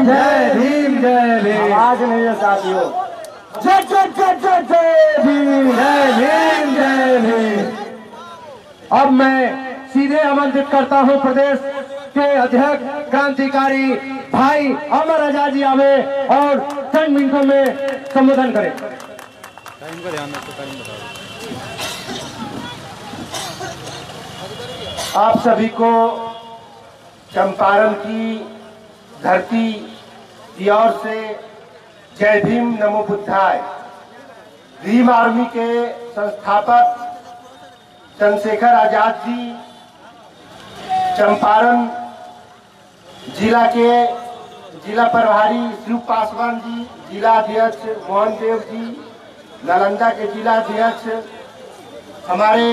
जय भीम जय भीम। आवाज नहीं है साथियों। जय जय जय जय जय भीम जय भीम जय भीम। अब मैं सीधे आमंत्रित करता हूं प्रदेश के अध्यक्ष क्रांतिकारी भाई अमर आजाद जी आवे और चंद मिनटों में संबोधन करें। टाइम का ध्यान रखो, टाइम बताओ। आप सभी को चंपारण की धरती की ओर से जय भीम नमो बुद्धाय। भीम आर्मी के संस्थापक चंद्रशेखर आजाद जी चंपारण जिला के जिला प्रभारी शिव पासवान जी, जिला अध्यक्ष मोहन देव जी, नालंदा के जिला अध्यक्ष हमारे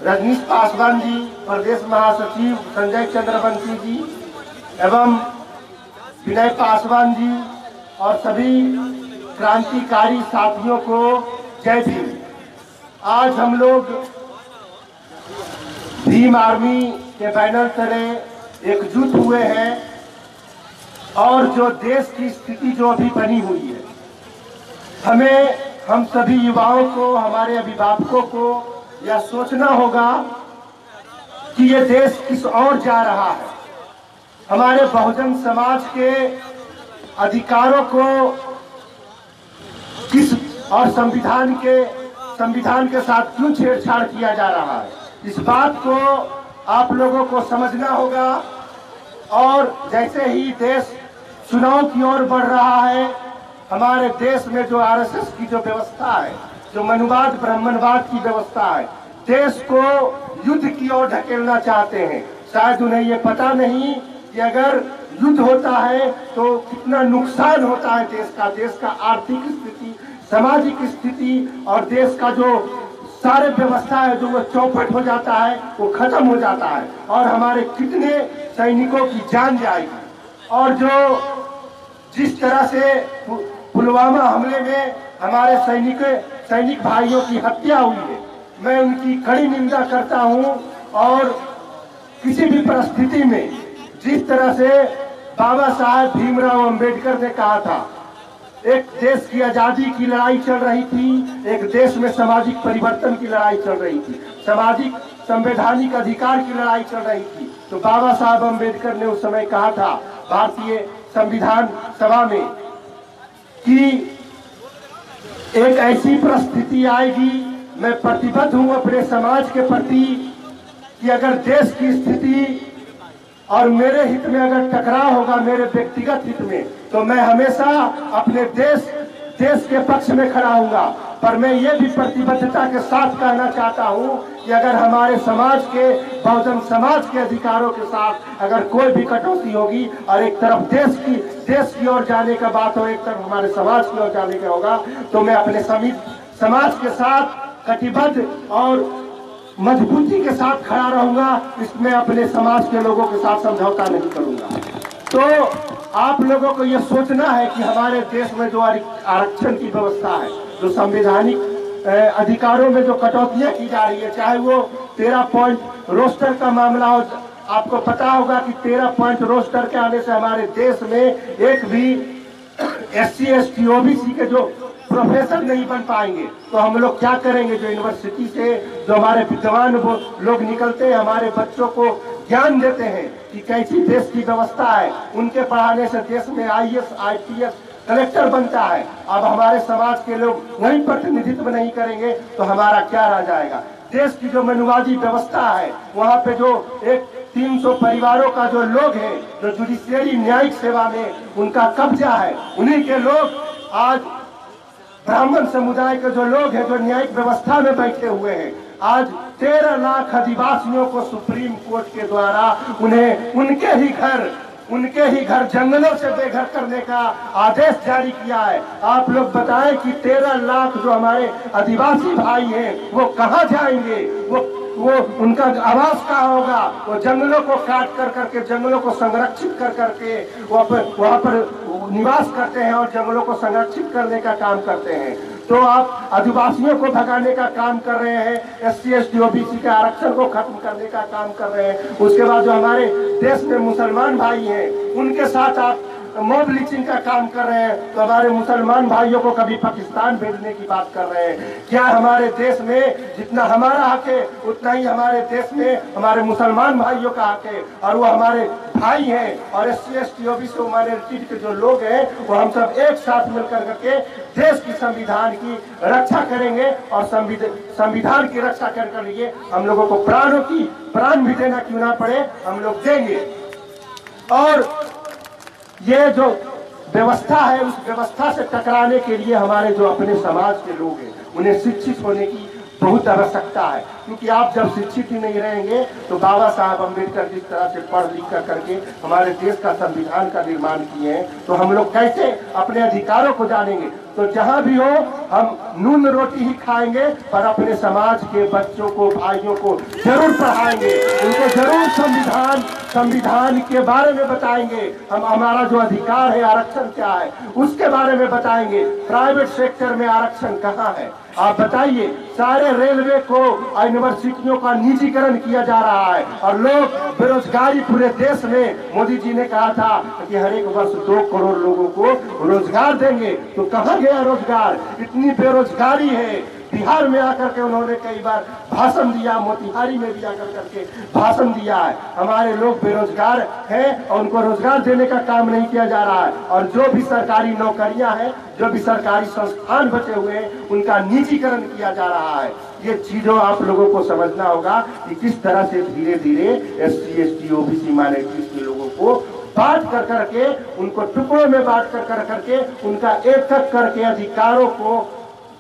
रजनीश पासवान जी, प्रदेश महासचिव संजय चंद्रवंशी जी एवं विनय पासवान जी और सभी क्रांतिकारी साथियों को जय भीम। आज हम लोग भीम आर्मी के बैनर तले एकजुट हुए हैं और जो देश की स्थिति जो अभी बनी हुई है, हमें हम सभी युवाओं को, हमारे अभिभावकों को यह सोचना होगा कि ये देश किस ओर जा रहा है। हमारे बहुजन समाज के अधिकारों को किस और संविधान के साथ क्यों छेड़छाड़ किया जा रहा है, इस बात को आप लोगों को समझना होगा। और जैसे ही देश चुनाव की ओर बढ़ रहा है, हमारे देश में जो आरएसएस की जो व्यवस्था है, जो मनुवाद ब्राह्मणवाद की व्यवस्था है, देश को युद्ध की ओर ढकेलना चाहते हैं। शायद उन्हें ये पता नहीं कि अगर युद्ध होता है तो कितना नुकसान होता है देश का आर्थिक स्थिति, सामाजिक स्थिति और देश का जो सारे व्यवस्था है जो वो चौपट हो जाता है, वो खत्म हो जाता है और हमारे कितने सैनिकों की जान जाएगी। और जो जिस तरह से पुलवामा हमले में हमारे सैनिक भाइयों की हत्या हुई है, मैं उनकी कड़ी निंदा करता हूं। और किसी भी परिस्थिति में जिस तरह से बाबा साहेब भीमराव अंबेडकर ने कहा था, एक देश की आजादी की लड़ाई चल रही थी, एक देश में सामाजिक परिवर्तन की लड़ाई चल रही थी, सामाजिक संवैधानिक अधिकार की लड़ाई चल रही थी। तो बाबा साहब अंबेडकर ने उस समय कहा था भारतीय संविधान सभा में कि एक ऐसी परिस्थिति आएगी, मैं प्रतिबद्ध हूं अपने समाज के प्रति कि अगर देश की स्थिति और मेरे हित में अगर टकराव होगा, मेरे व्यक्तिगत हित में, तो मैं हमेशा अपने देश के पक्ष में खड़ा हूंगा। पर मैं ये भी प्रतिबद्धता के साथ कहना चाहता हूं कि अगर हमारे समाज के, बहुजन समाज के अधिकारों के साथ अगर कोई भी कटौती होगी और एक तरफ देश की ओर जाने का बात हो, एक तरफ हमारे समाज की ओर जाने का होगा, तो मैं अपने समाज के साथ कटिबद्ध और मजबूती के साथ खड़ा रहूंगा। इसमें अपने समाज के लोगों के साथ समझौता नहीं करूंगा। तो आप लोगों को यह सोचना है कि हमारे देश में जो आरक्षण की व्यवस्था है, जो संवैधानिक अधिकारों में जो कटौतियां की जा रही है, चाहे वो 13 पॉइंट रोस्टर का मामला हो, आपको पता होगा कि 13 पॉइंट रोस्टर के आने से हमारे देश में एक भी SC ST OBC के जो प्रोफेसर नहीं बन पाएंगे। तो हम लोग क्या करेंगे? जो यूनिवर्सिटी से जो हमारे विद्वान लोग निकलते हैं, हमारे बच्चों को ज्ञान देते हैं कि कैसी देश की व्यवस्था है, उनके पढ़ाने से देश में IAS IPS कलेक्टर बनता है। अब हमारे समाज के लोग वही प्रतिनिधित्व नहीं करेंगे तो हमारा क्या रह जाएगा? देश की जो मनुवादी व्यवस्था है, वहाँ पे जो एक 300 परिवारों का जो लोग हैं, जो जुडिशियरी न्यायिक सेवा में उनका कब्जा है, उन्हीं के लोग आज ब्राह्मण समुदाय के जो लोग हैं, जो न्यायिक व्यवस्था में बैठे हुए हैं, आज 13 लाख आदिवासियों को सुप्रीम कोर्ट के द्वारा उन्हें उनके ही घर जंगलों से बेघर करने का आदेश जारी किया है। आप लोग बताएं कि 13 लाख जो हमारे आदिवासी भाई हैं वो कहाँ जाएंगे? वो उनका आवास कहाँ होगा? वो जंगलों को काट कर करके, जंगलों को संरक्षित कर करके वहाँ पर निवास करते हैं और जंगलों को संरक्षित करने का काम करते हैं। तो आप आदिवासियों को भगाने का काम कर रहे हैं, SC ST OBC के आरक्षण को खत्म करने का काम कर रहे हैं। उसके बाद जो हमारे देश में मुसलमान भाई हैं, उनके साथ आप मॉब लिंचिंग का काम कर रहे हैं, तो हमारे मुसलमान भाइयों को कभी पाकिस्तान भेजने की बात कर रहे हैं। क्या हमारे देश में जितना हमारा हक है उतना ही हमारे देश में हमारे मुसलमान भाइयों का हक है, और वो हमारे भाई हैं। और SC ST OBC माइनॉरिटी के जो लोग हैं वो हम सब एक साथ मिलकर करके देश की संविधान की रक्षा करेंगे, और संविधान की रक्षा करने के लिए हम लोगों को प्राण भी देना क्यों ना पड़े, हम लोग देंगे। और ये जो व्यवस्था है उस व्यवस्था से टकराने के लिए हमारे जो अपने समाज के लोग हैं उन्हें शिक्षित होने की बहुत आवश्यकता है, क्योंकि आप जब शिक्षित ही नहीं रहेंगे तो बाबा साहब अम्बेडकर जिस तरह से पढ़ लिख कर करके हमारे देश का संविधान का निर्माण किए हैं, तो हम लोग कैसे अपने अधिकारों को जानेंगे। तो जहां भी हो हम नून रोटी ही खाएंगे, पर अपने समाज के बच्चों को भाइयों को जरूर पढ़ाएंगे, उनको जरूर संविधान के बारे में बताएंगे। हम हमारा जो अधिकार है आरक्षण क्या है उसके बारे में बताएंगे। प्राइवेट सेक्टर में आरक्षण कहाँ है आप बताइए। सारे रेलवे को यूनिवर्सिटियों का निजीकरण किया जा रहा है, और लोग बेरोजगारी पूरे देश में, मोदी जी ने कहा था कि हर एक वर्ष 2 करोड़ लोगों को रोजगार देंगे, तो कहाँ गया रोजगार। इतनी बेरोजगारी है। बिहार में आकर के उन्होंने कई बार भाषण दिया, मोतिहारी में भी आकर करके भाषण दिया है। हमारे लोग बेरोजगार हैं और उनको रोजगार देने का काम नहीं किया जा रहा है, और जो भी सरकारी नौकरियां हैं, जो भी सरकारी संस्थान बचे हुए हैं उनका निजीकरण किया जा रहा है। ये चीजों आप लोगों को समझना होगा कि किस तरह से धीरे धीरे SC ST OBC माइनॉरिटीज के लोगों को बांट कर करके, उनको टुकड़ों में बांट कर करके उनका एक एक करके अधिकारों को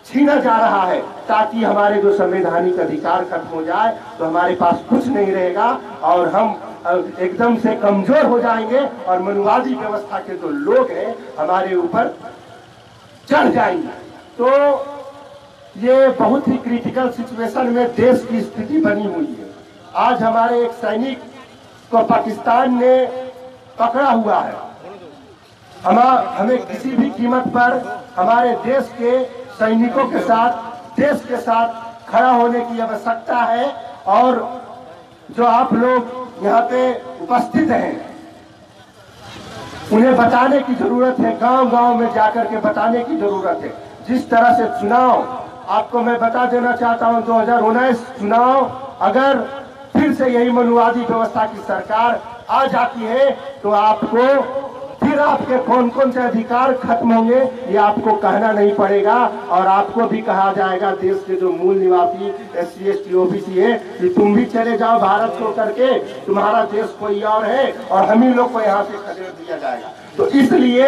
छीना जा रहा है, ताकि हमारे जो संवैधानिक अधिकार खत्म हो जाए तो हमारे पास कुछ नहीं रहेगा और हम एकदम से कमजोर हो जाएंगे, और मनुवादी व्यवस्था के जो लोग हैं हमारे ऊपर चढ़ जाएंगे। तो ये बहुत ही क्रिटिकल सिचुएशन में देश की स्थिति बनी हुई है। आज हमारे एक सैनिक को पाकिस्तान ने पकड़ा हुआ है। हमें किसी भी कीमत पर हमारे देश के सैनिकों के साथ, देश के साथ खड़ा होने की आवश्यकता है। और जो आप लोग यहाँ पे उपस्थित हैं उन्हें बताने की जरूरत है, गांव-गांव में जाकर के बताने की जरूरत है। जिस तरह से चुनाव, आपको मैं बता देना चाहता हूं, 2019 चुनाव अगर फिर से यही मनुवादी व्यवस्था की सरकार आ जाती है तो आपको फिर आपके कौन कौन से अधिकार खत्म होंगे ये आपको कहना नहीं पड़ेगा, और आपको भी कहा जाएगा देश के जो मूल निवासी SC ST OBC है कि तुम भी चले जाओ भारत को करके, तुम्हारा देश कोई और है, और हम ही लोग को यहाँ से खदेड़ दिया जाएगा। तो इसलिए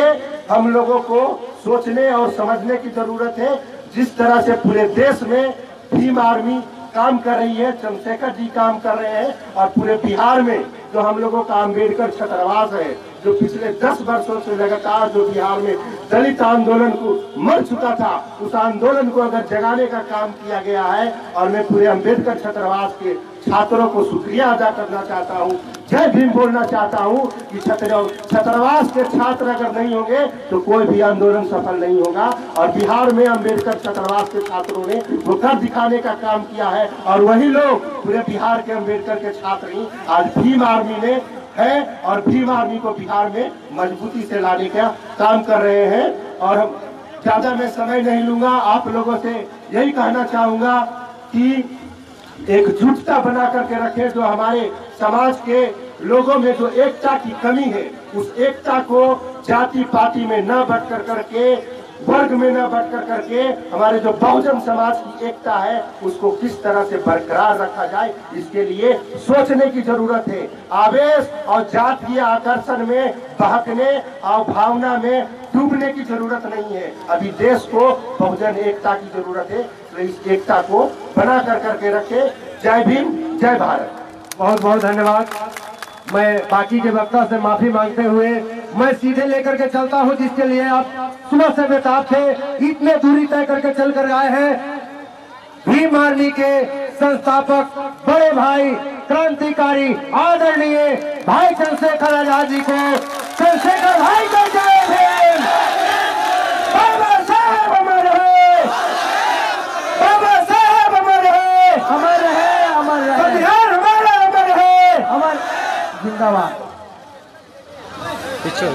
हम लोगों को सोचने और समझने की जरूरत है। जिस तरह से पूरे देश में भीम आर्मी काम कर रही है, चंद्रशेखर जी काम कर रहे हैं, और पूरे बिहार में जो हम लोगों का अम्बेडकर छात्रावास है, जो पिछले 10 वर्षों से लगातार जो बिहार में दलित आंदोलन को मर चुका था, उस आंदोलन को अगर जगाने का काम किया गया है। और मैं पूरे अम्बेडकर छात्रावास के छात्रों को शुक्रिया अदा करना चाहता हूँ, जय भीम बोलना चाहता हूँ कि छात्रावास के छात्र अगर नहीं होंगे तो कोई भी आंदोलन सफल नहीं होगा। और बिहार में अम्बेडकर छात्रावास के छात्रों ने वो कर दिखाने का काम किया है, और वही लोग पूरे बिहार के अम्बेडकर के छात्र ही आज भीम आर्मी में है, और भीम आर्मी को बिहार में मजबूती से लाने का काम कर रहे हैं। और हम ज्यादा मैं समय नहीं लूंगा, आप लोगों से यही कहना चाहूंगा कि एकजुटता बना करके रखें। जो हमारे समाज के लोगों में जो एकता की कमी है, उस एकता को जाति पाति में न बट कर करके, वर्ग में न बट कर करके, हमारे जो बहुजन समाज की एकता है उसको किस तरह से बरकरार रखा जाए, इसके लिए सोचने की जरूरत है। आवेश और जातीय आकर्षण में बहकने और भावना में डूबने की जरूरत नहीं है। अभी देश को बहुजन एकता की जरूरत है, तो इस एकता को बना कर करके रखे। जय भीम, जय भारत। बहुत बहुत धन्यवाद। मैं बाकी के वक्ता से माफी मांगते हुए मैं सीधे लेकर के चलता हूं, जिसके लिए आप सुबह से बेताब थे, इतने दूरी तय करके चल कर आए हैं। भीम आर्मी के संस्थापक बड़े भाई, क्रांतिकारी, आदरणीय भाई चंद्रशेखर आजाद जी को चंद्रशेखर भाई का जय भीम। बाबा साहब अमर है, बाबा साहब अमर है, अमर है, अमर है, बिहार हमारा अमर है, अमर जिंदाबाद। पीछे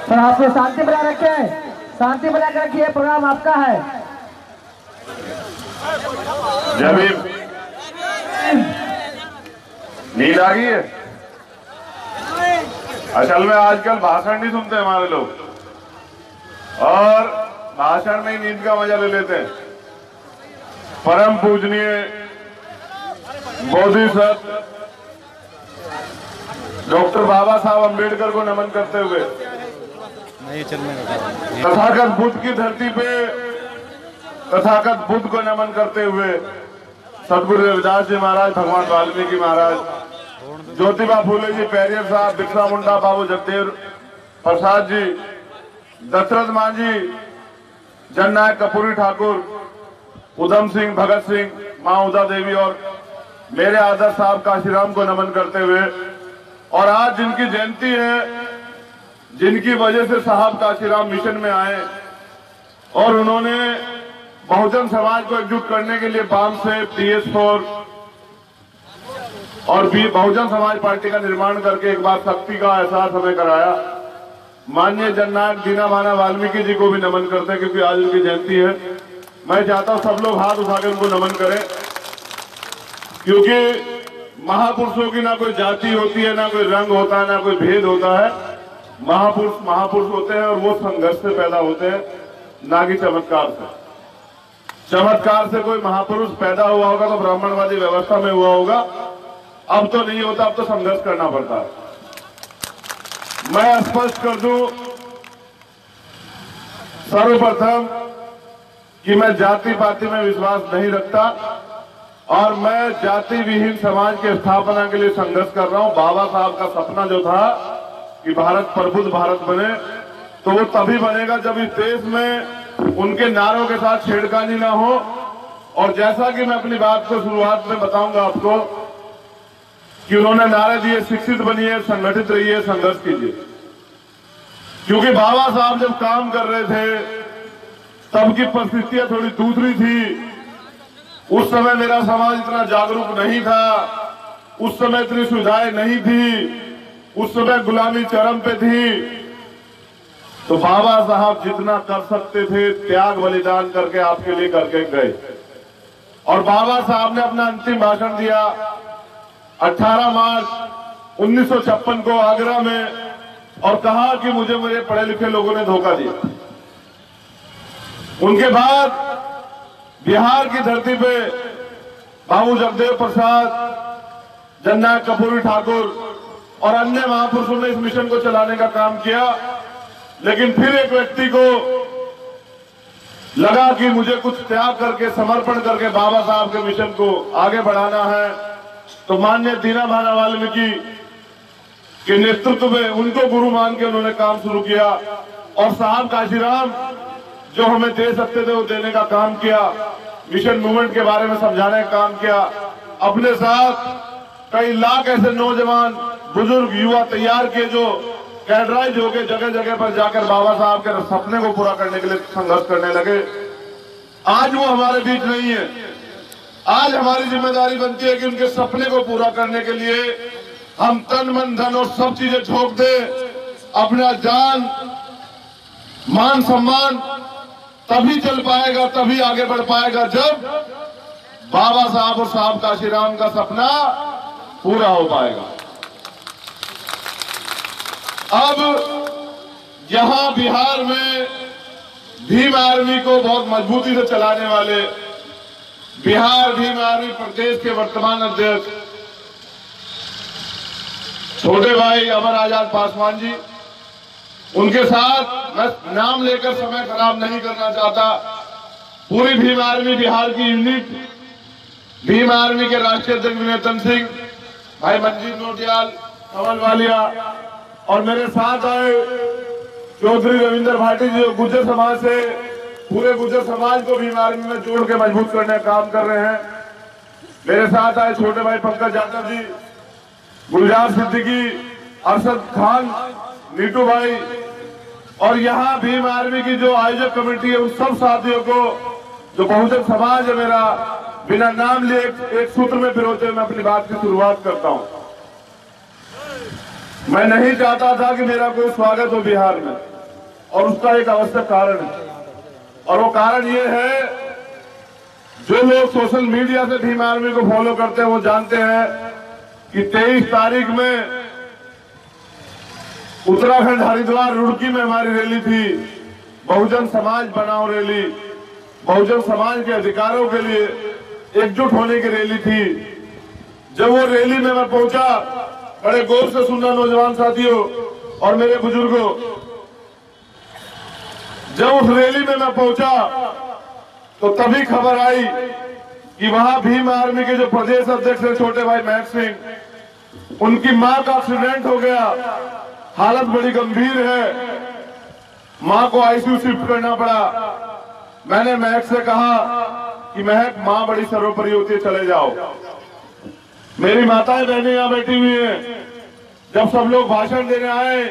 सर आपको शांति बनाए रखें, शांति बना के रखिए, प्रोग्राम आपका है। जब नींद आ गई है। असल में आजकल भाषण नहीं सुनते हमारे लोग, और भाषण में ही नींद का मजा ले लेते हैं। परम पूजनीय बोधिसत्व डॉक्टर बाबा साहब अम्बेडकर को नमन करते हुए, नहीं चलने का तथागत बुद्ध की धरती पे तथागत बुद्ध को नमन करते हुए, सदगुरु रविदास जी महाराज, भगवान वाल्मीकि महाराज, ज्योतिबा फूले जी, पेरियर साहब, बिरसा मुंडा, बाबू जगदेव प्रसाद जी, दशरथ मांझी, जननायक कपूरी ठाकुर, उधम सिंह, भगत सिंह, मां उदा देवी और मेरे आदर्श साहब काशीराम को नमन करते हुए, और आज जिनकी जयंती है, जिनकी वजह से साहब काशीराम मिशन में आए और उन्होंने बहुजन समाज को एकजुट करने के लिए बाम से PS4 और बहुजन समाज पार्टी का निर्माण करके एक बार शक्ति का एहसास हमें कराया। माननीय जननायक दीना माना वाल्मीकि जी को भी नमन करते हैं, क्योंकि आज उनकी जयंती है। मैं चाहता हूं सब लोग हाथ उठाकर उनको नमन करें, क्योंकि महापुरुषों की ना कोई जाति होती है, ना कोई रंग होता है, ना कोई भेद होता है। महापुरुष होते हैं, और वो संघर्ष से पैदा होते हैं, ना कि चमत्कार से। चमत्कार से कोई महापुरुष पैदा हुआ होगा तो ब्राह्मणवादी व्यवस्था में हुआ होगा, अब तो नहीं होता, अब तो संघर्ष करना पड़ता है। मैं स्पष्ट कर दूं सर्वप्रथम कि मैं जाति पाति में विश्वास नहीं रखता, और मैं जाति विहीन समाज की स्थापना के लिए संघर्ष कर रहा हूं। बाबा साहब का सपना जो था कि भारत प्रबुद्ध भारत बने, तो वो तभी बनेगा जब इस देश में उनके नारों के साथ छेड़खानी ना हो। और जैसा कि मैं अपनी बात को शुरुआत में बताऊंगा आपको कि उन्होंने नारे दिए, शिक्षित बनिए, संगठित रहिए, संघर्ष कीजिए। क्योंकि बाबा साहब जब काम कर रहे थे तब की परिस्थितियां थोड़ी दूसरी थी। उस समय मेरा समाज इतना जागरूक नहीं था, उस समय इतनी सुविधाएं नहीं थी, उस समय गुलामी चरम पे थी। तो बाबा साहब जितना कर सकते थे त्याग बलिदान करके आपके लिए करके गए। और बाबा साहब ने अपना अंतिम भाषण दिया 18 मार्च 1956 को आगरा में, और कहा कि मुझे मेरे पढ़े लिखे लोगों ने धोखा दिया। उनके बाद बिहार की धरती पे बाबू जगदेव प्रसाद, जननायक कपूरी ठाकुर और अन्य महापुरुषों ने इस मिशन को चलाने का काम किया। लेकिन फिर एक व्यक्ति को लगा कि मुझे कुछ त्याग करके, समर्पण करके बाबा साहब के मिशन को आगे बढ़ाना है। तो माननीय दीना माना वाल्मीकि के नेतृत्व में उनको गुरु मान के उन्होंने काम शुरू किया, और साहब काशीराम जो हमें दे सकते थे वो देने का काम किया, मिशन मूवमेंट के बारे में समझाने का काम किया। अपने साथ कई लाख ऐसे नौजवान, बुजुर्ग, युवा तैयार किए जो कैडराइज होकर जगह जगह पर जाकर बाबा साहब के सपने को पूरा करने के लिए संघर्ष करने लगे। आज वो हमारे बीच नहीं है। आज हमारी जिम्मेदारी बनती है कि उनके सपने को पूरा करने के लिए हम तन मन धन और सब चीजें झोंक दें, अपना जान मान सम्मान। तभी चल पाएगा, तभी आगे बढ़ पाएगा जब बाबा साहब और साहब काशीराम का सपना पूरा हो पाएगा। अब यहां बिहार में भीम आर्मी को बहुत मजबूती से चलाने वाले बिहार भीम आर्मी प्रदेश के वर्तमान अध्यक्ष छोटे भाई अमर आजाद पासवान जी, उनके साथ मैं नाम लेकर समय खराब नहीं करना चाहता, पूरी भीम आर्मी बिहार की यूनिट, भीम आर्मी के राष्ट्रीय अध्यक्ष विनोतन सिंह, भाई मंजीत नोटियाल, कमल वालिया, और मेरे साथ आए चौधरी रविंद्र भाटी जी, गुर्जर समाज से, पूरे गुर्जर समाज को भीम आर्मी में जोड़ के मजबूत करने का काम कर रहे हैं। मेरे साथ आए छोटे भाई पंकज यादव जी, गुलजार सिद्दीकी, अरशद खान, नीटू भाई, और यहाँ भीम आर्मी की जो आयोजक कमेटी है उन सब साथियों को, जो बहुजन समाज है मेरा, बिना नाम लिए एक सूत्र में पिरोते हुए मैं अपनी बात की शुरुआत करता हूं। मैं नहीं चाहता था कि मेरा कोई स्वागत हो बिहार में, और उसका एक आवश्यक कारण है, और वो कारण ये है, जो लोग सोशल मीडिया से भीम आर्मी को फॉलो करते हैं वो जानते हैं कि 23 तारीख में उत्तराखंड हरिद्वार रुड़की में हमारी रैली थी, बहुजन समाज बनाओ रैली, बहुजन समाज के अधिकारों के लिए एकजुट होने की रैली थी। जब वो रैली में मैं पहुंचा, बड़े गौर से सुनना नौजवान साथियों और मेरे बुजुर्गों, जब उस रैली में मैं पहुंचा तो तभी खबर आई कि वहां भीम आर्मी के जो प्रदेश अध्यक्ष है छोटे भाई महक सिंह, उनकी मां का एक्सीडेंट हो गया, हालत बड़ी गंभीर है, मां को आईसीयू शिफ्ट करना पड़ा। मैंने महक से कहा कि महक, मां बड़ी सर्वोपरि होती है, चले जाओ। मेरी माताएं बहनें यहां बैठी हुई हैं, जब सब लोग भाषण देने आए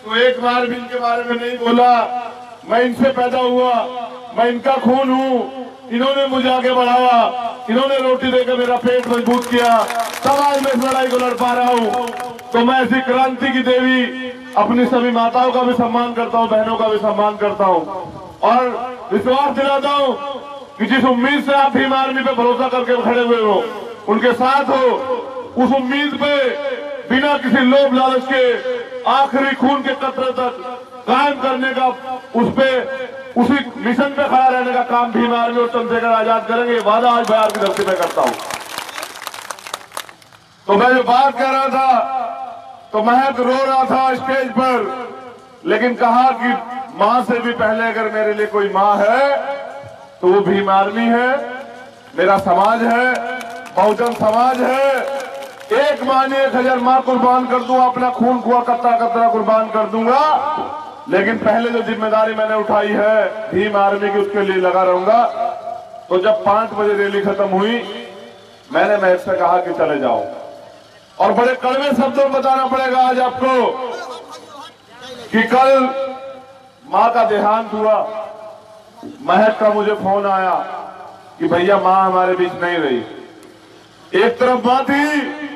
तो एक बार भी इनके बारे में नहीं बोला। मैं इनसे पैदा हुआ, मैं इनका खून हूं, इन्होंने मुझे आगे बढ़ाया, इन्होंने रोटी देकर मेरा पेट मजबूत किया, तब आज मैं इस लड़ाई को लड़ पा रहा हूं। तो मैं ऐसी क्रांति की देवी अपनी सभी माताओं का भी सम्मान करता हूं, बहनों का भी सम्मान करता हूं, और विश्वास दिलाता हूं कि जिस उम्मीद से आप भीम आर्मी पे भरोसा करके खड़े हुए हो, उनके साथ हो, उस उम्मीद पे बिना किसी लोभ लालच के आखिरी खून के कतरे तक कायम करने का, उसी मिशन पे खड़ा रहने का काम भीम आर्मी और चंद्रशेखर आजाद करेंगे। वादा आज बिहार की धरती पे करता हूं। तो मैं जो बात कर रहा था तो महक रो रहा था स्टेज पर, लेकिन कहा कि मां से भी पहले अगर मेरे लिए कोई मां है तो वो भीम आर्मी है, मेरा समाज है, बहुजन समाज है। एक मां ने 1000 मां कुर्बान कर दूंगा, अपना खून कुआ कतरा कतरा कुर्बान कर दूंगा, लेकिन पहले जो जिम्मेदारी मैंने उठाई है भीम आर्मी की, उसके लिए लगा रहूंगा। तो जब 5 बजे रैली खत्म हुई, मैंने महक से कहा कि चले जाओ, और बड़े कड़वे शब्दों में बताना पड़ेगा आज आपको कि कल मां का देहांत हुआ। महक का मुझे फोन आया कि भैया मां हमारे बीच नहीं रही। एक तरफ मां थी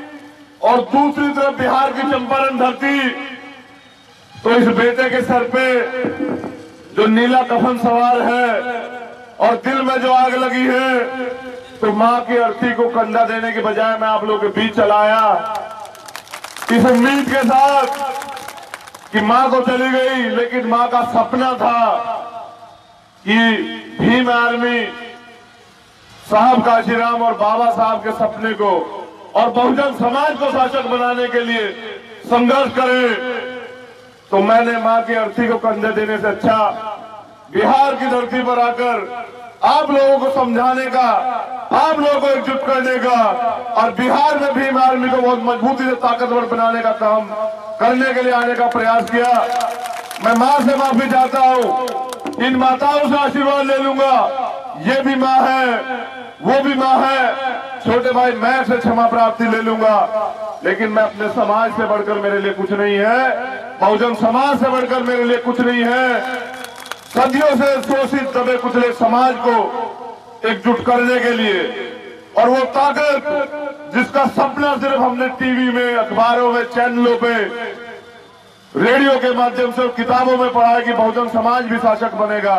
और दूसरी तरफ बिहार की चंपारण धरती। तो इस बेटे के सर पे जो नीला कफन सवार है और दिल में जो आग लगी है, तो मां की अर्थी को कंधा देने के बजाय मैं आप लोगों के बीच चला आया, इस उम्मीद के साथ कि मां तो चली गई, लेकिन मां का सपना था कि भीम आर्मी साहब काशीराम और बाबा साहब के सपने को और बहुजन समाज को शासक बनाने के लिए संघर्ष करे। तो मैंने मां की अर्थी को कंधे देने से अच्छा बिहार की धरती पर आकर आप लोगों को समझाने का, आप लोगों को एकजुट करने का और बिहार में भीम आर्मी को बहुत मजबूती से ताकतवर बनाने का काम करने के लिए आने का प्रयास किया। मैं मां से माफी चाहता हूं, इन माताओं से आशीर्वाद ले लूंगा। ये भी मां है, वो भी मां है, छोटे भाई मैं से क्षमा प्राप्ति ले लूंगा, लेकिन मैं अपने समाज से बढ़कर मेरे लिए कुछ नहीं है, बहुजन समाज से बढ़कर मेरे लिए कुछ नहीं है। सदियों से शोषित दबे कुचले समाज को एकजुट करने के लिए, और वो ताकत जिसका सपना सिर्फ हमने टीवी में, अखबारों में, चैनलों पे, रेडियो के माध्यम से, किताबों में पढ़ा है कि बहुजन समाज भी शासक बनेगा,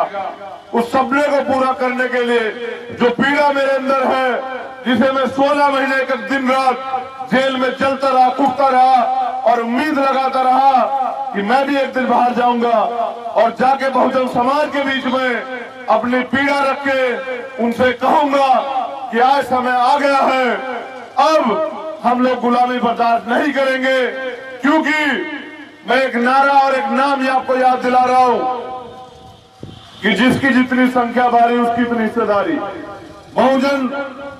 उस सपने को पूरा करने के लिए जो पीड़ा मेरे अंदर है, जिसे मैं 16 महीने का दिन रात जेल में चलता रहा, कुटता रहा और उम्मीद लगाता रहा कि मैं भी एक दिन बाहर जाऊंगा और जाके बहुजन समाज के बीच में अपनी पीड़ा रख के उनसे कहूंगा कि आज समय आ गया है, अब हम लोग गुलामी बर्दाश्त नहीं करेंगे। क्योंकि मैं एक नारा और एक नाम ये आपको याद दिला रहा हूं कि जिसकी जितनी संख्या भारी उसकी इतनी हिस्सेदारी। बहुजन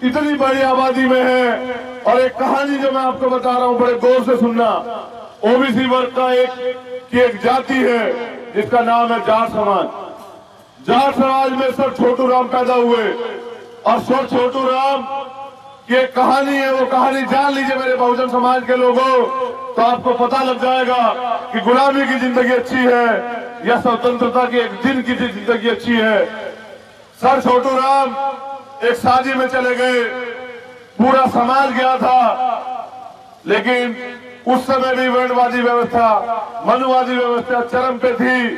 इतनी बड़ी आबादी में है, और एक कहानी जो मैं आपको बता रहा हूं, बड़े गौर से सुनना। ओबीसी वर्ग का एक जाति है जिसका नाम है जाट समाज। जाट समाज में सर छोटू राम पैदा हुए, और सर छोटू राम की एक कहानी है, वो कहानी जान लीजिए मेरे बहुजन समाज के लोगों, तो आपको पता लग जाएगा कि गुलामी की जिंदगी अच्छी है या स्वतंत्रता की एक दिन की जिंदगी अच्छी है। सर छोटू राम एक शादी में चले गए, पूरा समाज गया था, लेकिन उस समय भी वर्णवादी व्यवस्था, मनुवादी व्यवस्था चरम पे थी।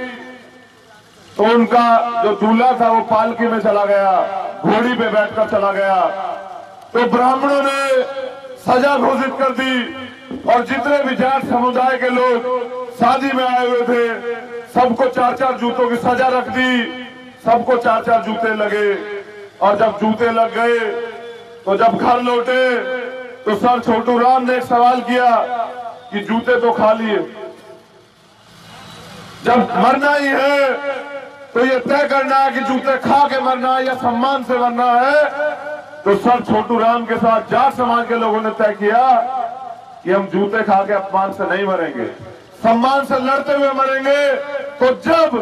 तो उनका जो दूल्हा था वो पालकी में चला गया, घोड़ी पे बैठकर चला गया। तो ब्राह्मणों ने सजा घोषित कर दी और जितने भी जाट समुदाय के लोग शादी में आए हुए थे सबको 4-4 जूतों की सजा रख दी, सबको 4-4 जूते लगे। और जब जूते लग गए तो जब घर लौटे तो सर छोटू राम ने एक सवाल किया कि जूते तो खा लिए, जब मरना ही है तो ये तय करना है कि जूते खा के मरना है या सम्मान से मरना है। तो सर छोटू राम के साथ जाट समाज के लोगों ने तय किया कि हम जूते खा के अपमान से नहीं मरेंगे, सम्मान से लड़ते हुए मरेंगे। तो जब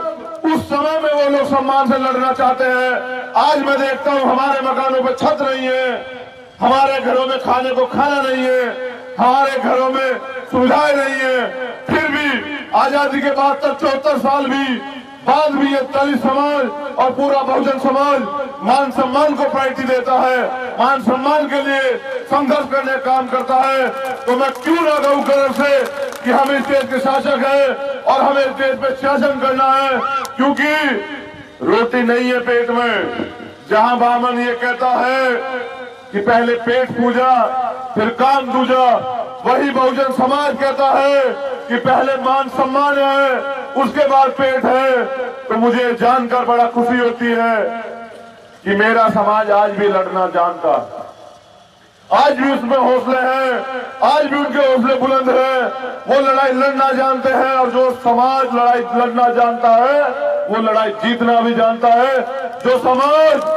उस समय में वो लोग सम्मान से लड़ना चाहते हैं, आज मैं देखता हूं हमारे मकानों पे छत नहीं है, हमारे घरों में खाने को खाना नहीं है, हमारे घरों में सुविधाएं नहीं है, फिर भी आजादी के 72-74 साल भी बाद भी ये दलित समाज और पूरा बहुजन समाज मान सम्मान को प्रायोरिटी देता है, मान सम्मान के लिए संघर्ष करने का काम करता है। तो मैं क्यों ना कहूं गर्व से कि हम इस देश के शासक हैं और हमें इस देश पे शासन करना है, क्योंकि रोटी नहीं है पेट में। जहां बामन ये कहता है कि पहले पेट पूजा फिर काम दूजा, वही बहुजन समाज कहता है कि पहले मान सम्मान है उसके बाद पेट है। तो मुझे जानकर बड़ा खुशी होती है कि मेरा समाज आज भी लड़ना जानता है, आज भी उसमें हौसले हैं, आज भी उनके हौसले बुलंद हैं। वो लड़ाई लड़ना जानते हैं और जो समाज लड़ाई लड़ना जानता है वो लड़ाई जीतना भी जानता है। जो समाज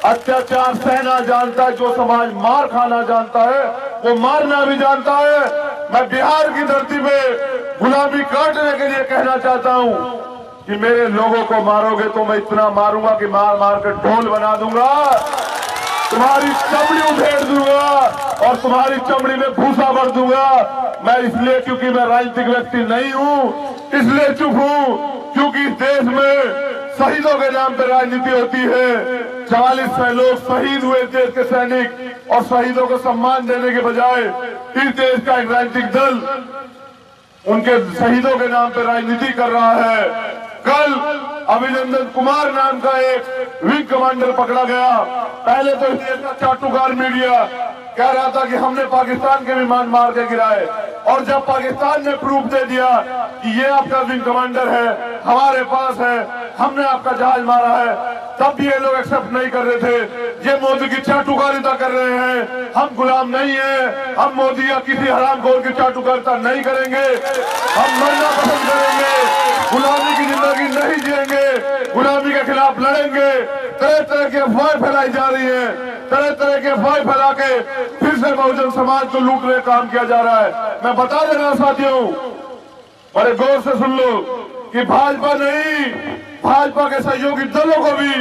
अत्याचार सहना जानता है, जो समाज मार खाना जानता है, वो मारना भी जानता है। मैं बिहार की धरती पे गुलामी काटने के लिए कहना चाहता हूं कि मेरे लोगों को मारोगे तो मैं इतना मारूंगा कि मार मार कर ढोल बना दूंगा, तुम्हारी चमड़ी उधेड़ दूंगा और तुम्हारी चमड़ी में भूसा भर दूंगा। मैं इसलिए क्योंकि मैं राजनीतिक व्यक्ति नहीं हूं, इसलिए चुप हूं क्योंकि इस देश में शहीदों के नाम पर राजनीति होती है। 44 लोग शहीद हुए देश के सैनिक, और शहीदों को सम्मान देने के बजाय इस देश का एक राजनीतिक दल उनके शहीदों के नाम पर राजनीति कर रहा है। कल अभिनंदन कुमार नाम का एक विंग कमांडर पकड़ा गया। पहले तो इस देश का चाटुकार मीडिया कह रहा था कि हमने पाकिस्तान के विमान मार के गिराए, और जब पाकिस्तान ने प्रूफ दे दिया कि ये आपका विंग कमांडर है, हमारे पास है, हमने आपका जहाज मारा है, तब भी ये लोग एक्सेप्ट नहीं कर रहे थे। ये मोदी की चाटुकारिता कर रहे हैं, हम गुलाम नहीं है, हम मोदी या किसी हरामखोर की चाटुकारिता नहीं करेंगे, हम मरना पसंद करेंगे, गुलामी की जिंदगी नहीं जिएंगे, गुलामी के खिलाफ लड़ेंगे। तरह तरह की अफवाहें फैलाई जा रही है, तरह तरह के अफवाहें फैला के फिर से बहुजन समाज को लूटने का काम किया जा रहा है। मैं बता देना साथियों, बड़े गौर से सुन लो कि भाजपा नहीं, भाजपा के सहयोगी दलों को भी,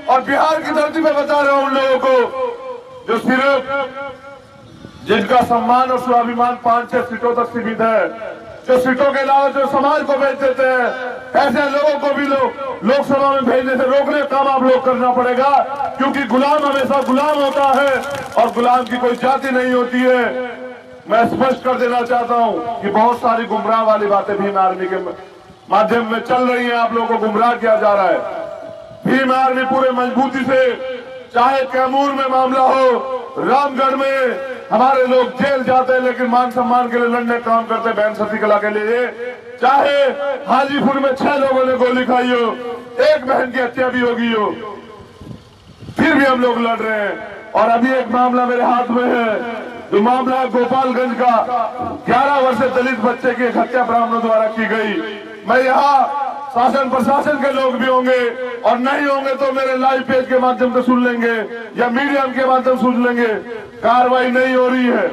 और बिहार की धरती पे बता रहा हूं उन लोगों को जो सिर्फ जिनका सम्मान और स्वाभिमान 5-6 सीटों तक सीमित है, जो सीटों के अलावा जो समाज को भेज देते हैं, ऐसे लोगों को भी लोकसभा में भेजने से रोकने का काम आप लोग करना पड़ेगा, क्योंकि गुलाम हमेशा गुलाम होता है और गुलाम की कोई जाति नहीं होती है। मैं स्पष्ट कर देना चाहता हूं कि बहुत सारी गुमराह वाली बातें भीम आर्मी के माध्यम में चल रही हैं, आप लोगों को गुमराह किया जा रहा है। भीम आर्मी पूरे मजबूती से, चाहे कैमूर में मामला हो, रामगढ़ में हमारे लोग जेल जाते हैं लेकिन मान सम्मान के लिए लड़ने का काम करते हैं, बहन सती कला के लिए, चाहे हाजीपुर में 6 लोगों ने गोली खाई हो, एक बहन की हत्या भी होगी हो, फिर भी हम लोग लड़ रहे हैं। और अभी एक मामला मेरे हाथ में है, जो मामला है गोपालगंज का, 11 वर्षीय दलित बच्चे की हत्या ब्राह्मणों द्वारा की गई। मैं यहाँ शासन प्रशासन के लोग भी होंगे और नहीं होंगे तो मेरे लाइव पेज के माध्यम से सुन लेंगे या मीडियम के माध्यम से सुन लेंगे। कार्रवाई नहीं हो रही है,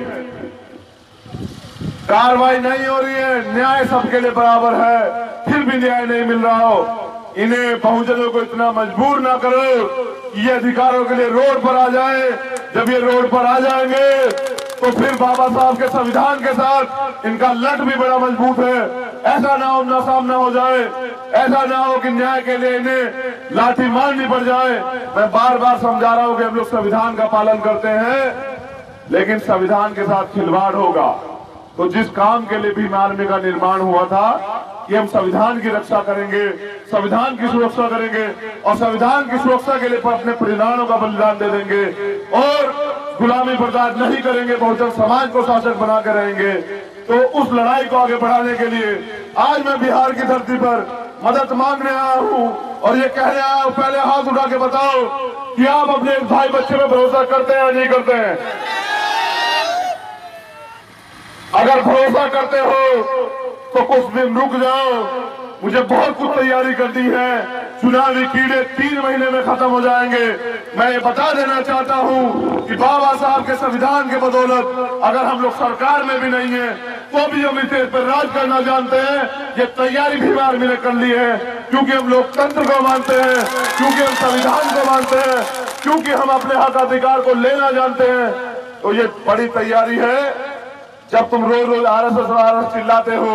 कार्रवाई नहीं हो रही है, न्याय सबके लिए बराबर है, फिर भी न्याय नहीं मिल रहा हो। इन्हें बहुजनों को इतना मजबूर ना करो कि ये अधिकारों के लिए रोड पर आ जाए। जब ये रोड पर आ जाएंगे तो फिर बाबा साहब के संविधान के साथ इनका लट भी बड़ा मजबूत है। ऐसा ना हो, ना सामना हो जाए, ऐसा ना हो कि न्याय के लिए इन्हें लाठी मारनी पड़ जाए। मैं बार बार समझा रहा हूं कि हम लोग संविधान का पालन करते हैं, लेकिन संविधान के साथ खिलवाड़ होगा, तो जिस काम के लिए भीम आर्मी का निर्माण हुआ था कि हम संविधान की रक्षा करेंगे, संविधान की सुरक्षा करेंगे और संविधान की सुरक्षा के लिए अपने परिवारों का बलिदान दे देंगे और गुलामी बर्दाश्त नहीं करेंगे, बहुजन समाज को शासक बना के रहेंगे, तो उस लड़ाई को आगे बढ़ाने के लिए आज मैं बिहार की धरती पर मदद मांगने आया हूं और ये कहने आया हूं, पहले हाथ उठा के बताओ कि आप अपने भाई बच्चे पे भरोसा करते हैं या नहीं करते हैं? अगर भरोसा करते हो तो कुछ दिन रुक जाओ, मुझे बहुत कुछ तैयारी करनी है। चुनावी कीड़े 3 महीने में खत्म हो जाएंगे। मैं ये बता देना चाहता हूं कि बाबा साहब के संविधान के बदौलत अगर हम लोग सरकार में भी नहीं है तो भी हम इस देश पर राज करना जानते हैं। ये तैयारी भीम आर्मी ने कर ली है, क्योंकि हम लोकतंत्र को मानते हैं, क्योंकि हम संविधान को मानते हैं, क्योंकि हम अपने हक अधिकार को लेना जानते हैं। तो ये बड़ी तैयारी है। जब तुम रोज रोज आरएसएस चिल्लाते हो,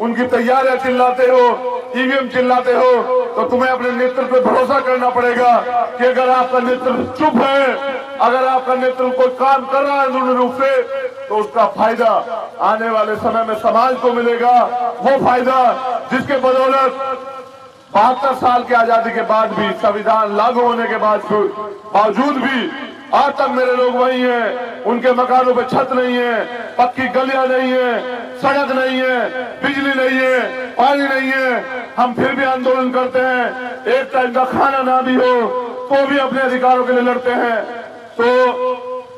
उनकी तैयारियां चिल्लाते हो, ईवीएम चिल्लाते हो, तो तुम्हें अपने नेतृत्व पे भरोसा करना पड़ेगा कि अगर आपका नेतृत्व चुप है, अगर आपका नेतृत्व कोई काम कर रहा है पूर्ण रूप से, तो उसका फायदा आने वाले समय में समाज को मिलेगा। वो फायदा जिसके बदौलत 72 साल की आजादी के बाद भी, संविधान लागू होने के बावजूद भी आज तक मेरे लोग वही हैं, उनके मकानों पे छत नहीं है, पक्की गलियां नहीं है, सड़क नहीं है, बिजली नहीं है, पानी नहीं है, हम फिर भी आंदोलन करते हैं। एक टाइम का खाना ना भी हो तो भी अपने अधिकारों के लिए लड़ते हैं। तो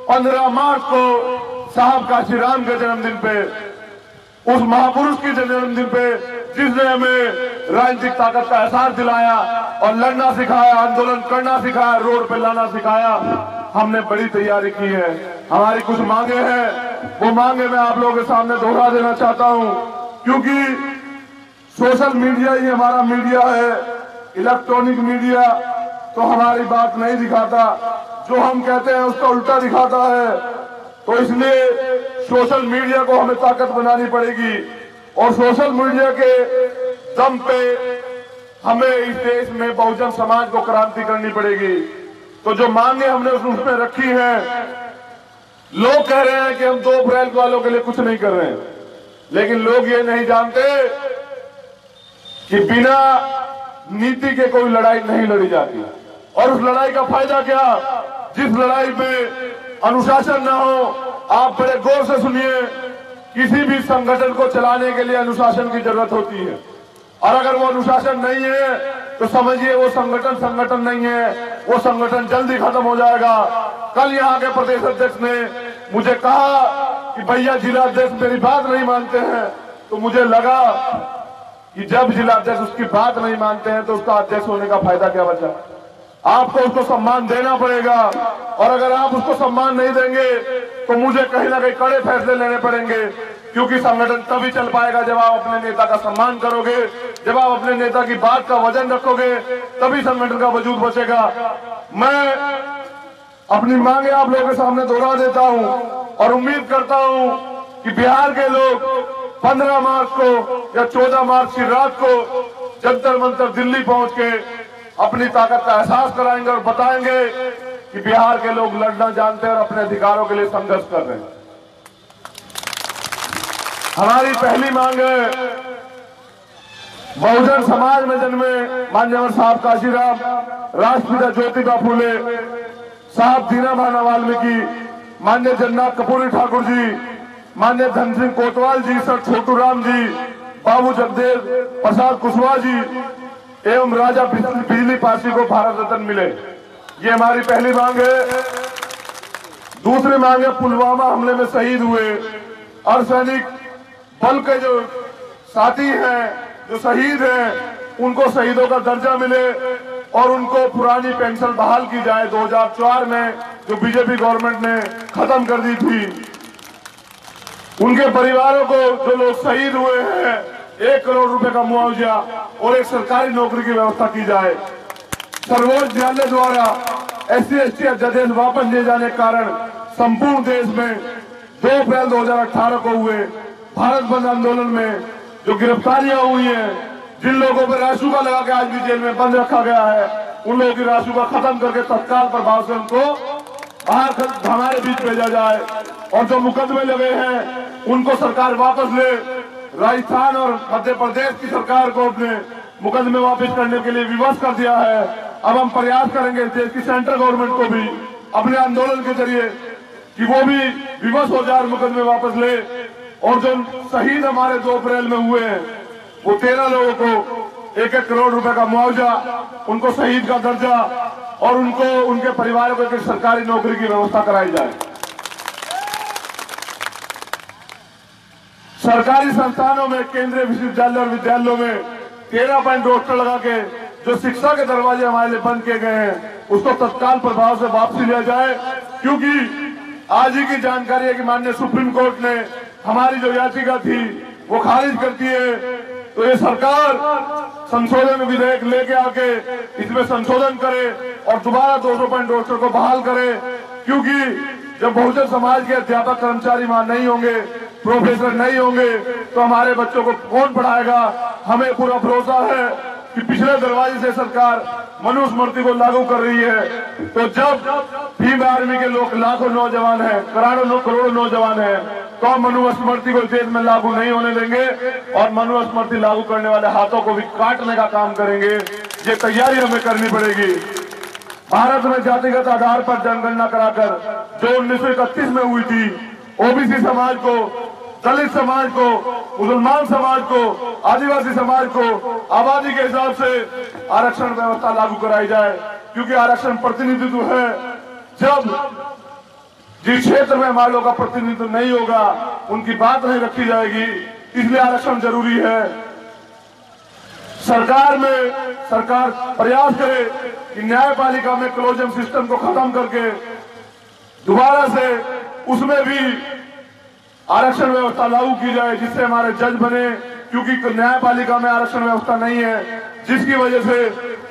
15 मार्च को साहब काशीराम के जन्मदिन पे, उस महापुरुष के जन्मदिन पे जिसने हमें राजनीतिक ताकत का एहसास दिलाया और लड़ना सिखाया, आंदोलन करना सिखाया, रोड पे लाना सिखाया, हमने बड़ी तैयारी की है। हमारी कुछ मांगे हैं, वो मांगे मैं आप लोगों के सामने दोहरा देना चाहता हूं, क्योंकि सोशल मीडिया ही हमारा मीडिया है। इलेक्ट्रॉनिक मीडिया तो हमारी बात नहीं दिखाता, जो हम कहते हैं उसका उल्टा दिखाता है। तो इसलिए सोशल मीडिया को हमें ताकत बनानी पड़ेगी और सोशल मीडिया के दम पे हमें इस देश में बहुजन समाज को क्रांति करनी पड़ेगी। तो जो मांगे हमने उसमें रखी हैं, लोग कह रहे हैं कि हम 2 अप्रैल वालों के लिए कुछ नहीं कर रहे हैं, लेकिन लोग ये नहीं जानते कि बिना नीति के कोई लड़ाई नहीं लड़ी जाती। और उस लड़ाई का फायदा क्या? जिस लड़ाई में अनुशासन ना हो, आप बड़े गौर से सुनिए, किसी भी संगठन को चलाने के लिए अनुशासन की जरूरत होती है, और अगर वो अनुशासन नहीं है तो समझिए वो संगठन नहीं है, वो संगठन जल्दी खत्म हो जाएगा। कल यहाँ के प्रदेश अध्यक्ष ने मुझे कहा कि भैया जिला अध्यक्ष मेरी बात नहीं मानते हैं, तो मुझे लगा कि जब जिला अध्यक्ष उसकी बात नहीं मानते हैं तो उसका अध्यक्ष होने का फायदा क्या बचा? आपको उसको सम्मान देना पड़ेगा, और अगर आप उसको सम्मान नहीं देंगे तो मुझे कहीं ना कहीं कड़े फैसले लेने पड़ेंगे, क्योंकि संगठन तभी चल पाएगा जब आप अपने नेता का सम्मान करोगे, जब आप अपने नेता की बात का वजन रखोगे, तभी संगठन का वजूद बचेगा। मैं अपनी मांगे आप लोगों के सामने दोहरा देता हूं और उम्मीद करता हूं कि बिहार के लोग 15 मार्च को या 14 मार्च की रात को जंतर मंतर दिल्ली पहुंच के अपनी ताकत का एहसास कराएंगे और बताएंगे कि बिहार के लोग लड़ना जानते हैं और अपने अधिकारों के लिए संघर्ष कर रहे हैं। हमारी पहली मांग है, बहुजन समाज में जन्मे मान्यवर साहब काशीराम, राष्ट्रपिता ज्योतिबा फूले, साहब दीनदयाल वाल्मीकि, मान्य जगन्नाथ कपूरी ठाकुर जी, मान्य धन सिंह कोतवाल जी, सर छोटू राम जी, बाबू जगदेव प्रसाद कुशवाहा जी एवं राजा बिजली पासी को भारत रत्न मिले। ये हमारी पहली मांग है। दूसरी मांग है, पुलवामा हमले में शहीद हुए अर्धसैनिक बल के जो साथी हैं, जो शहीद हैं, उनको शहीदों का दर्जा मिले और उनको पुरानी पेंशन बहाल की जाए। 2004 में जो बीजेपी गवर्नमेंट ने खत्म कर दी थी, उनके परिवारों को, जो लोग शहीद हुए हैं, 1 करोड़ रुपए का मुआवजा और एक सरकारी नौकरी की व्यवस्था की जाए। सर्वोच्च न्यायालय द्वारा SC ST अध्यादेश वापस लिए जाने के कारण संपूर्ण देश में 2 अप्रैल 2018 को हुए भारत बंद आंदोलन में जो गिरफ्तारियां हुई हैं, जिन लोगों पर रासुका लगा के आज भी जेल में बंद रखा गया है, उन लोगों की रासुका खत्म करके तत्काल प्रभाव से उनको बाहर हमारे बीच भेजा जाए और जो मुकदमे लगे हैं उनको सरकार वापस ले। राजस्थान और मध्य प्रदेश की सरकार को अपने मुकदमे वापस करने के लिए विवश कर दिया है। अब हम प्रयास करेंगे देश की सेंट्रल गवर्नमेंट को भी अपने आंदोलन के जरिए कि वो भी विवश हो जाए, मुकदमे वापस ले। और जो शहीद हमारे 2 अप्रैल में हुए हैं वो 13 लोगों को 1-1 करोड़ रुपए का मुआवजा, उनको शहीद का दर्जा और उनको उनके परिवारों को एक सरकारी नौकरी की व्यवस्था कराई जाए। सरकारी संस्थानों में, केंद्रीय विश्वविद्यालय और विद्यालयों में 13 पॉइंट रोस्टर लगा के जो शिक्षा के दरवाजे हमारे लिए बंद किए गए हैं उसको तत्काल प्रभाव से वापसी लिया जाए। क्योंकि आज ही की जानकारी है कि माननीय सुप्रीम कोर्ट ने हमारी जो याचिका थी वो खारिज कर दी है। तो ये सरकार संशोधन विधेयक लेके आके इसमें संशोधन करे और दोबारा 200 पॉइंट रोस्टर को बहाल करे। क्योंकि जब बहुजन समाज के अध्यापक कर्मचारी वहां नहीं होंगे, प्रोफेसर नहीं होंगे, तो हमारे बच्चों को कौन पढ़ाएगा। हमें पूरा भरोसा है कि पिछले दरवाजे से सरकार मनुस्मृति को लागू कर रही है। तो जब भीम आर्मी के लोग लाखों नौजवान हैं, करोड़ों नौजवान हैं, तो हम मनुस्मृति को देश में लागू नहीं होने देंगे और मनुस्मृति लागू करने वाले हाथों को भी काटने का काम करेंगे। ये तैयारी हमें करनी पड़ेगी। भारत में जातिगत आधार पर जनगणना कराकर जो 1931 में हुई थी, ओबीसी समाज को, दलित समाज को, मुसलमान समाज को, आदिवासी समाज को आबादी के हिसाब से आरक्षण व्यवस्था लागू कराई जाए। क्योंकि आरक्षण प्रतिनिधित्व है। जब जिस क्षेत्र में हमारे लोगों का प्रतिनिधित्व नहीं होगा उनकी बात नहीं रखी जाएगी, इसलिए आरक्षण जरूरी है। सरकार प्रयास करे कि न्यायपालिका में क्लोजम सिस्टम को खत्म करके दोबारा से उसमें भी आरक्षण व्यवस्था लागू की जाए जिससे हमारे जज बने। क्योंकि न्यायपालिका में आरक्षण व्यवस्था नहीं है, जिसकी वजह से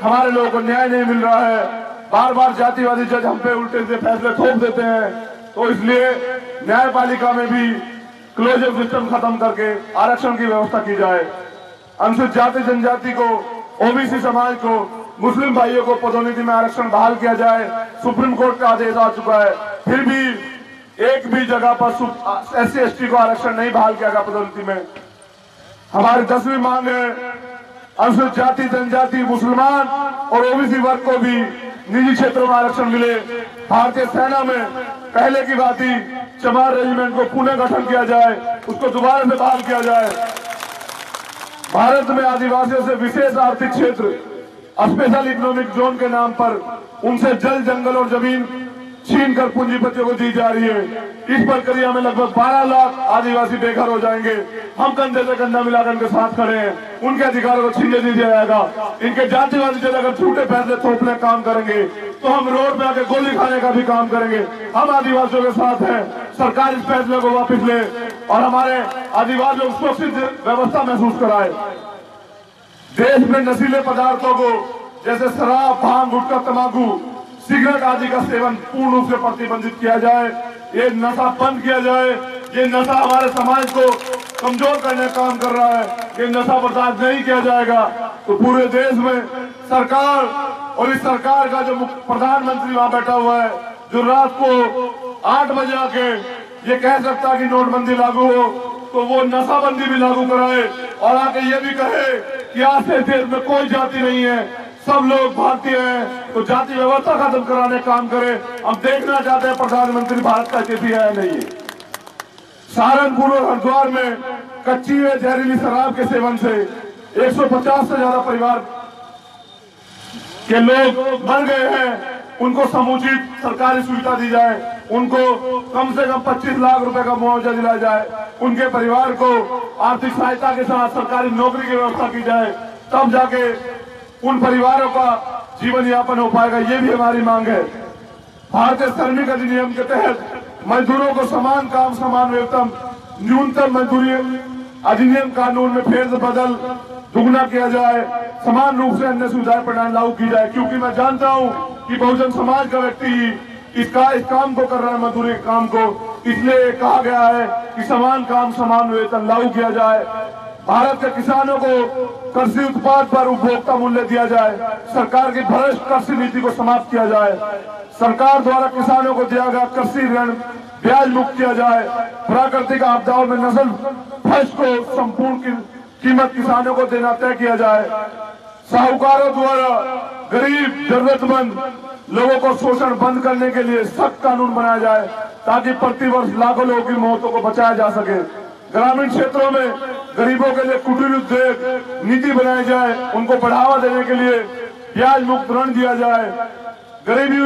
हमारे लोगों को न्याय नहीं मिल रहा है। बार बार जातिवादी जज हम पे उल्टे से फैसले थोप देते हैं। तो इसलिए न्यायपालिका में भी क्लोजर सिस्टम खत्म करके आरक्षण की व्यवस्था की जाए। अनुसूचित जाति जनजाति को, ओबीसी समाज को, मुस्लिम भाइयों को पदोन्नति में आरक्षण बहाल किया जाए। सुप्रीम कोर्ट का आदेश आ चुका है, फिर भी एक भी जगह पर SC/ST को आरक्षण नहीं बहाल किया गया पदोन्नति में। हमारी 10वीं मांग है अनुसूचित जाति जनजाति, मुसलमान और ओबीसी वर्ग को भी निजी क्षेत्रों में आरक्षण मिले। भारतीय सेना में पहले की बात ही चमार रेजिमेंट को पुनः गठन किया जाए, उसको दोबारा से बहाल किया जाए। भारत में आदिवासियों से विशेष आर्थिक क्षेत्र, स्पेशल इकोनॉमिक जोन के नाम पर उनसे जल, जंगल और जमीन छीन कर पूंजीपतियों को दी जा रही है। इस प्रक्रिया में लगभग 12 लाख आदिवासी बेघर हो जाएंगे। हम कंधे से कंधा मिलाकर इनके साथ खड़े हैं। उनके अधिकारों को छीनने नहीं दिया जाएगा। इनके जातिवादी जब अगर झूठे फैसले थोपने काम करेंगे तो हम रोड पे आके गोली खाने का भी काम करेंगे। हम आदिवासियों के साथ हैं। सरकार इस फैसले को वापस ले और हमारे आदिवासियों को सुरक्षित व्यवस्था महसूस कराए। देश में नशीले पदार्थों को जैसे शराब, भांग, गुटखा, तंबाकू, सिगरेट आदि का सेवन पूर्ण रूप से प्रतिबंधित किया जाए। ये नशा बंद किया जाए। ये नशा हमारे समाज को कमजोर करने का काम कर रहा है। ये नशा बर्दाश्त नहीं किया जाएगा तो पूरे देश में सरकार और इस सरकार का जो प्रधानमंत्री वहां बैठा हुआ है, जो रात को 8 बजे आके ये कह सकता है कि नोटबंदी लागू हो, तो वो नशाबंदी भी लागू कराए और आके ये भी कहे कि आज से देश में कोई जाति नहीं है, सब लोग भारतीय हैं। तो जाति व्यवस्था खत्म कराने का काम करे। हम देखना चाहते हैं प्रधानमंत्री भारत का स्थिति है या नहीं है। सहारनपुर और हरिद्वार में कच्ची व जहरीली शराब के सेवन से 150 से ज्यादा परिवार के लोग मर गए हैं। उनको समुचित सरकारी सुविधा दी जाए, उनको कम से कम 25 लाख रुपए का मुआवजा दिलाया जाए, उनके परिवार को आर्थिक सहायता के साथ सरकारी नौकरी की व्यवस्था की जाए, तब जाके उन परिवारों का जीवन यापन हो पाएगा। ये भी हमारी मांग है। भारतीय श्रमिक अधिनियम के तहत मजदूरों को समान काम समान वेतन, न्यूनतम मजदूरी अधिनियम कानून में फेर बदल दुगना किया जाए। समान रूप से अन्य सुविधाएं प्रदान लागू की जाए। क्योंकि मैं जानता हूं कि बहुजन समाज का व्यक्ति इस काम को कर रहा है, मजदूरी के काम को, इसलिए कहा गया है कि समान काम समान वेतन लागू किया जाए। भारत के किसानों को कृषि उत्पाद पर उपभोक्ता मूल्य दिया जाए, सरकार की भ्रष्ट कृषि नीति को समाप्त किया जाए, सरकार द्वारा किसानों को दिया गया कृषि ऋण ब्याज मुक्त किया जाए, प्राकृतिक आपदाओं में नस्ल भ्रष्ट को संपूर्ण कीमत किसानों को देना तय किया जाए, साहूकारों द्वारा गरीब जरूरतमंद लोगों को शोषण बंद करने के लिए सख्त कानून बनाया जाए ताकि प्रतिवर्ष लाखों लोगों की मौतों को बचाया जा सके। ग्रामीण क्षेत्रों में गरीबों के लिए कुटीर उद्योग नीति बनाई जाए, उनको बढ़ावा देने के लिए ब्याज मुक्त ऋण दिया जाए, गरीबी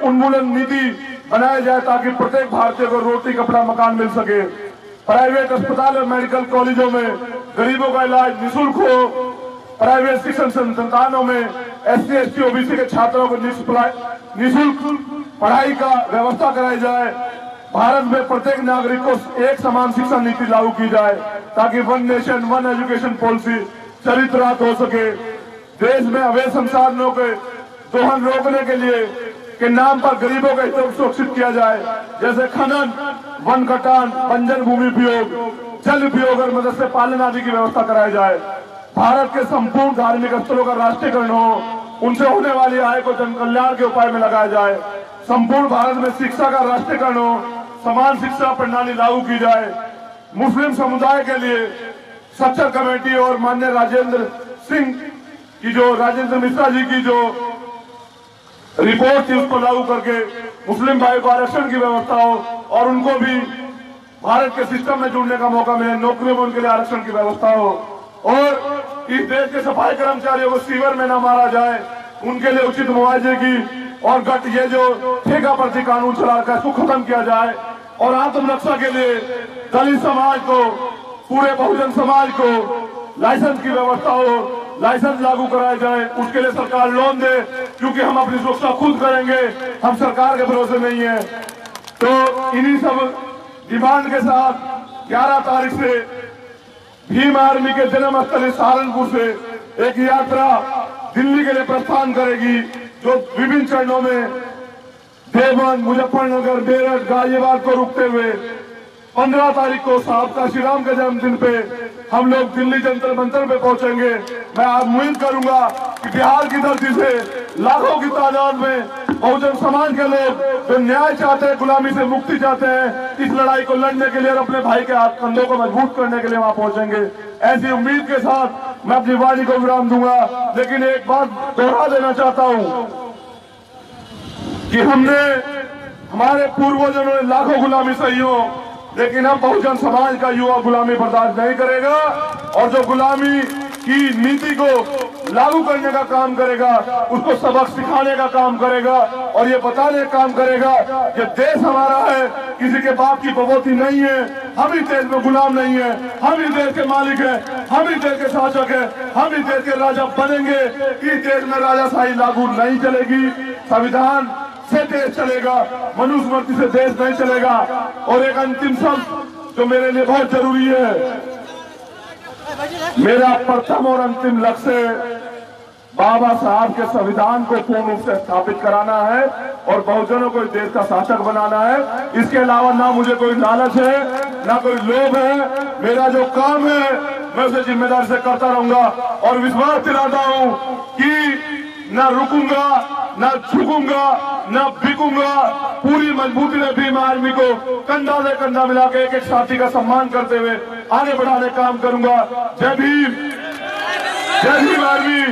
उन्मूलन नीति बनाई जाए ताकि प्रत्येक भारतीय को रोटी कपड़ा मकान मिल सके। प्राइवेट अस्पताल और मेडिकल कॉलेजों में गरीबों का इलाज निःशुल्क हो, प्राइवेट शिक्षण संस्थानों में SC ST OBC के छात्रों को निःशुल्क पढ़ाई का व्यवस्था कराई जाए, भारत में प्रत्येक नागरिक को एक समान शिक्षा नीति लागू की जाए ताकि one nation one education policy चरितार्थ हो सके। देश में अवैध संसाधनों के दोहन रोकने के लिए के नाम पर गरीबों के हितों को सुरक्षित किया जाए, जैसे खनन, वन कटान, बंजर भूमि उपयोग, जल उपयोग और मत्स्य पालन आदि की व्यवस्था कराई जाए। भारत के संपूर्ण धार्मिक स्थलों का राष्ट्रीयकरण हो, उनसे होने वाली आय को जन कल्याण के उपाय में लगाया जाए, संपूर्ण भारत में शिक्षा का राष्ट्रीयकरण हो, समान शिक्षा प्रणाली लागू की जाए, मुस्लिम समुदाय के लिए सच्चर कमेटी और माननीय राजेंद्र मिश्रा जी की जो रिपोर्ट थी उसको लागू करके मुस्लिम भाई को आरक्षण की व्यवस्था हो और उनको भी भारत के सिस्टम में जुड़ने का मौका मिले, नौकरियों में उनके लिए आरक्षण की व्यवस्था हो और इस देश के सफाई कर्मचारियों को सीवर में न मारा जाए, उनके लिए उचित मुआवजे की और गट ये जो ठेका प्रति कानून चला रखा है उसको खत्म किया जाए और आत्मरक्षा के लिए दलित समाज को, पूरे बहुजन समाज को लाइसेंस की व्यवस्था हो, लाइसेंस लागू कराया जाए, उसके लिए सरकार लोन दे क्योंकि हम अपनी सुरक्षा खुद करेंगे, हम सरकार के भरोसे नहीं है। तो इन्हीं सब डिमांड के साथ 11 तारीख से भीम आर्मी के जन्म स्थल सहारनपुर से एक यात्रा दिल्ली के लिए प्रस्थान करेगी जो विभिन्न चरणों में देवबंद, मुजफ्फरनगर, मेरठ, गाजियाबाद को रुकते हुए 15 तारीख को साहब का श्री राम के जन्मदिन पे हम लोग दिल्ली जंतर मंतर पे पहुंचेंगे। मैं आज उम्मीद करूंगा कि बिहार की धरती से लाखों की तादाद में बहुजन समाज के लोग जो न्याय चाहते हैं, गुलामी से मुक्ति चाहते हैं, इस लड़ाई को लड़ने के लिए और अपने भाई के हाथ कंधों को मजबूत करने के लिए वहां पहुंचेंगे। ऐसी उम्मीद के साथ मैं अपनी वाणी को विराम दूंगा, लेकिन एक बात दोहरा देना चाहता हूं कि हमने हमारे पूर्वजों ने लाखों गुलामी सही हो, लेकिन अब बहुजन समाज का युवा गुलामी बर्दाश्त नहीं करेगा और जो गुलामी की नीति को लागू करने का काम करेगा, उसको सबक सिखाने का काम करेगा और ये बताने का काम करेगा कि देश हमारा है, किसी के बाप की बबोती नहीं है, हम ही देश में गुलाम नहीं है, हम ही देश के मालिक है, हम ही देश के शासक है, हम ही देश के राजा बनेंगे। इस देश में राजाशाही लागू नहीं चलेगी, संविधान से देश चलेगा, मनुस्मृति से देश नहीं चलेगा। और एक अंतिम शब्द जो मेरे लिए बहुत जरूरी है, मेरा प्रथम और अंतिम लक्ष्य बाबा साहब के संविधान को पूर्ण रूप से स्थापित कराना है और बहुजनों को इस देश का शासक बनाना है। इसके अलावा ना मुझे कोई लालच है, ना कोई लोभ है, मेरा जो काम है मैं उसे जिम्मेदारी से करता रहूंगा और विश्वास दिलाता हूं कि ना रुकूंगा, ना झुकूंगा, ना बिकूंगा, पूरी मजबूती से भीम आर्मी को कंधा से कंधा मिला के एक एक साथी का सम्मान करते हुए आगे बढ़ाने काम करूंगा। जय भीम, जय भीम आर्मी।